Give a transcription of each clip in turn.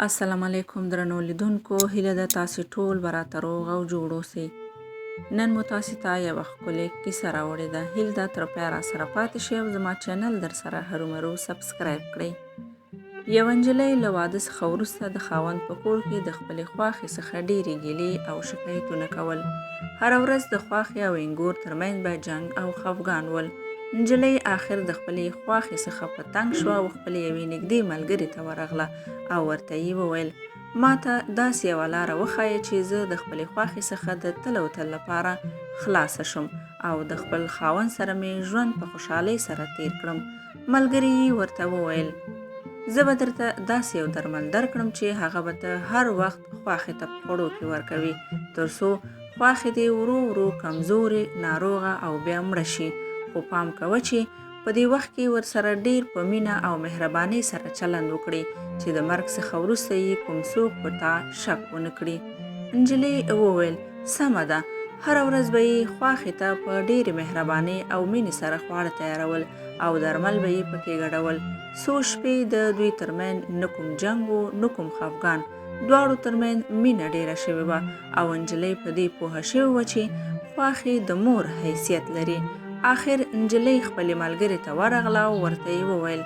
السلام علیکم درنو لیدونکو، هیله ده تاسې ټول به راته روغ او جوړ اوسئ. نن مو تاسې ته یوه ښکلې کیسه راوړې ده. هیله ده تر پایه راسره پاتې شئ او زما چینل در سره هرومرو سبسکرایب کړئ. یوه نجلۍ له واده څخه وروسته د خاوند په کور کې د خپلې خواښې څخه ډېرې ګیلې او شکایتونه کول. هره ورځ د خواښې او انګور ترمنځ به جنګ او خفګان ول. نجلۍ آخر د خپلې خواښې څخه په تنګ شوه او خپلې یوې نږدې ملګرې ته ورغله او ورته یې وویل: ما ته داسې یوه لاره وښایه چې زه د خپلې خواښې څخه د تل او تل لپاره خلاصه شم او د خپل خاوند سره مې ژوند په خوشحالۍ سره تیر کړم. ملګرې یې ورته وویل: زه به درته داسې یو درمل درکړم چې هغه به ته هر وخت خواښې ته په خوړو کې ورکوي تر څو خواښې دې ورو ورو کمزورې، ناروغه او بیا مړه شي. خو پام کوه چې په دې وخت کې ورسره ډیر په مینه او مهربانۍ سره چلند وکړي چې د مرګ څخه وروسته یې کوم څوک په تا شک ونه کړي. نجلۍ وویل: سمه ده. هره ورځ به یې خواښې ته په ډېرې مهربانۍ او مینې سره خواړه تیارول او درمل به یې پکې ګډول. څو شپې د دوی ترمنځ نه کوم جنګ و نه کوم خفګان. دواړو ترمنځ مینه ډېره شوې وه او نجلۍ په دې پوهه شوې وه چې خواښې د مور حیثیت لري. آخر نجلۍ خپلې ملګرې ته ورغله او ورته یې وویل: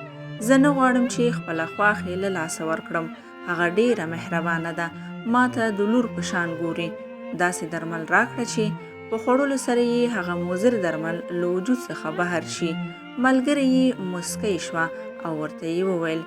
زه نه غواړم چې خپله خواښې له لاسه ورکړم. هغه ډېره مهربانه ده، ما ته د لور په شان ګوري. داسې درمل راکړه چې په خوړلو سره یې هغه مضر درمل له وجود څخه بهر شي. ملګرې یې مسکی شوه او ورته یې وویل: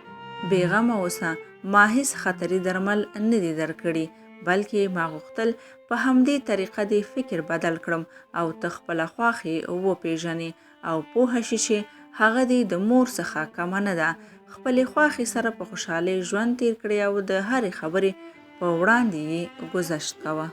بېغمه اوسه، ما هیڅ خطري درمل نه دي درکړي، بلکې ما غوښتل په همدې طریقه دې فکر بدل کړم او ته خپله خواښې وپېژنې او پوه شې چې هغه دې د مور څخه کمه نه ده. خپلې خواښې سره په خوشحالۍ ژوند تیر کړي او د هرې خبرې په وړاندې یې ګذشت کوه.